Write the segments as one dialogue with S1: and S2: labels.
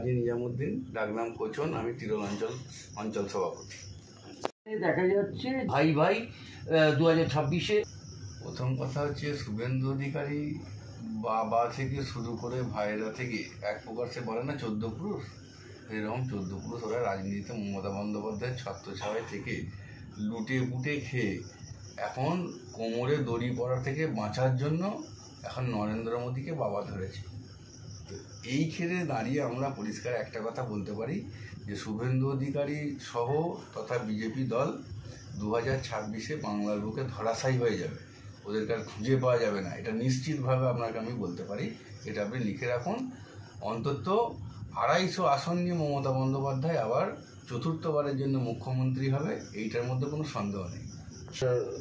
S1: কাজী নিজামুদ্দিন, ডাকনাম কোচন। আমি তিরোল অঞ্চল সভাপতি।
S2: দেখা যাচ্ছে ভাই ভাই 2026-এ
S1: প্রথম কথা হচ্ছে শুভেন্দু অধিকারী বাবা থেকে শুরু করে ভাইরা থেকে এক প্রকার সে বলে না 14 পুরুষ, এরকম 14 পুরুষ ওরা রাজনীতিতে মমতা বন্দ্যোপাধ্যায়ের ছত্রছায়ায় থেকে লুটে পুটে খেয়ে এখন কোমরে দড়ি পড়া থেকে বাঁচার জন্য এখন নরেন্দ্র মোদীকে বাবা ধরেছে। তো এই ক্ষেত্রে দাঁড়িয়ে আমরা পরিষ্কার একটা কথা বলতে পারি যে শুভেন্দু অধিকারী সহ তথা বিজেপি দল 2026-এ বাংলার বুকে ধরাশায়ী হয়ে যাবে, ওদেরকে আর খুঁজে পাওয়া যাবে না। এটা নিশ্চিতভাবে আপনাকে আমি বলতে পারি। এটা আপনি লিখে রাখুন। অন্তত 250 আসন নিয়ে মমতা বন্দ্যোপাধ্যায় আবার চতুর্থবারের জন্য মুখ্যমন্ত্রী হবে, এইটার মধ্যে কোনো সন্দেহ নেই।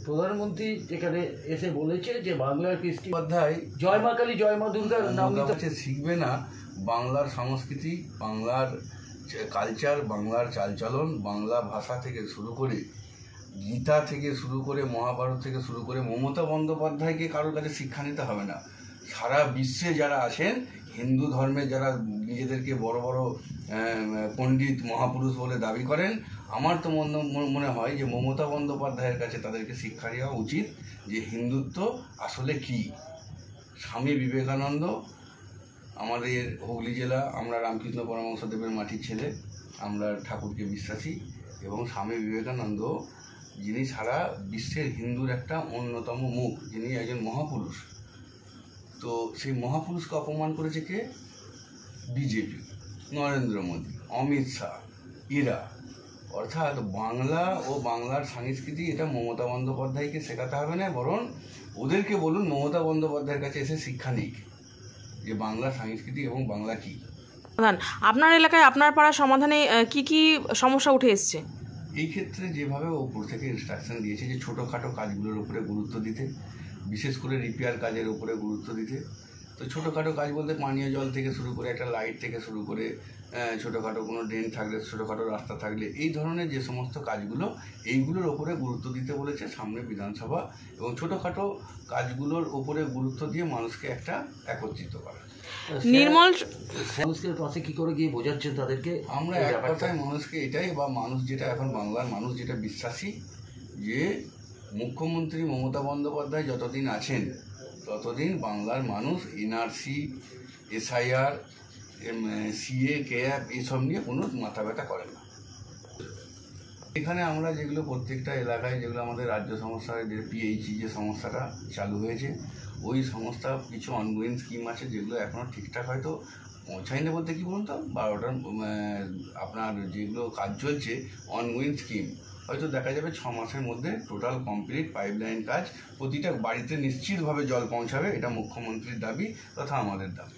S2: প্রধানমন্ত্রী যেখানে এসে বলেছে যে বাংলার কৃষ্টি
S1: অধ্যায়
S2: জয় মা কালী জয় মা দুর্গার নাম
S1: কাছে শিখবে না, বাংলার সংস্কৃতি, বাংলার কালচার, বাংলার চালচলন, বাংলা ভাষা থেকে শুরু করে গীতা থেকে শুরু করে মহাভারত থেকে শুরু করে মমতা বন্দ্যোপাধ্যায়কে কারোর কাছে শিক্ষা নিতে হবে না। সারা বিশ্বে যারা আছেন হিন্দু ধর্মে, যারা নিজেদেরকে বড় বড় পণ্ডিত মহাপুরুষ বলে দাবি করেন, আমার তো মনে হয় যে মমতা বন্দ্যোপাধ্যায়ের কাছে তাদেরকে শিক্ষা দেওয়া উচিত যে হিন্দুত্ব আসলে কি। স্বামী বিবেকানন্দ, আমাদের হুগলি জেলা, আমরা রামকৃষ্ণ পরমহংসদেবের মাটির ছেলে, আমরা ঠাকুরকে বিশ্বাসী, এবং স্বামী বিবেকানন্দ যিনি সারা বিশ্বের হিন্দুর একটা অন্যতম মুখ, যিনি একজন মহাপুরুষ। তো সেই মহাপুরুষকে অপমান করেছে কে? বিজেপি, নরেন্দ্র মোদী, অমিত শাহ, এরা। অর্থাৎ বাংলা ও বাংলার সংস্কৃতি এটা মমতা বন্দ্যোপাধ্যায়কে শেখাতে হবে না, বরং ওদেরকে বলুন মমতা বন্দ্যোপাধ্যায়ের কাছে এসে শিক্ষা নিক যে বাংলার সংস্কৃতি এবং বাংলা কী।
S3: আপনার এলাকায় আপনার পাড়ার সমাধানে কি কি সমস্যা উঠে এসছে?
S1: এই ক্ষেত্রে যেভাবে ওপর থেকে ইনস্ট্রাকশন দিয়েছে যে ছোটোখাটো কাজগুলোর উপরে গুরুত্ব দিতে, বিশেষ করে রিপেয়ার কাজের উপরে গুরুত্ব দিতে। তো ছোটোখাটো কাজ বলতে পানীয় জল থেকে শুরু করে একটা লাইট থেকে শুরু করে ছোটোখাটো কোনো ড্রেন থাকলে, ছোটোখাটো রাস্তা থাকলে, এই ধরনের যে সমস্ত কাজগুলো, এইগুলোর ওপরে গুরুত্ব দিতে বলেছে সামনে বিধানসভা, এবং ছোটোখাটো কাজগুলোর ওপরে গুরুত্ব দিয়ে মানুষকে একটা একত্রিত করা।
S2: নির্মল মানুষকে পাশে কী করে গিয়ে বোঝাচ্ছেন তাদেরকে?
S1: আমরা এক কথায় মানুষকে এটাই, বা মানুষ যেটা এখন বাংলার মানুষ যেটা বিশ্বাসী, যে মুখ্যমন্ত্রী মমতা বন্দ্যোপাধ্যায় যতদিন আছেন ততদিন বাংলার মানুষ এনআরসি, এসআইআর, সিএ, কেএফ এইসব নিয়ে কোনো মাথা ব্যথা করে না। এখানে আমরা যেগুলো প্রত্যেকটা এলাকায় যেগুলো আমাদের রাজ্য সমস্যা, যে পিএইচই যে সমস্যাটা চালু হয়েছে, ওই সমস্যা কিছু অনগোয়িং স্কিম আছে যেগুলো এখনও ঠিকঠাক হয়তো পৌঁছায় না। বলতে কী বলুন তো, 12টার আপনার যেগুলো কাজ চলছে অনগোয়িং স্কিম, হয়তো দেখা যাবে 6 মাসের মধ্যে টোটাল কমপ্লিট পাইপলাইন কাজ প্রতিটা বাড়িতে নিশ্চিতভাবে জল পৌঁছাবে। এটা মুখ্যমন্ত্রীর দাবি তথা আমাদের দাবি।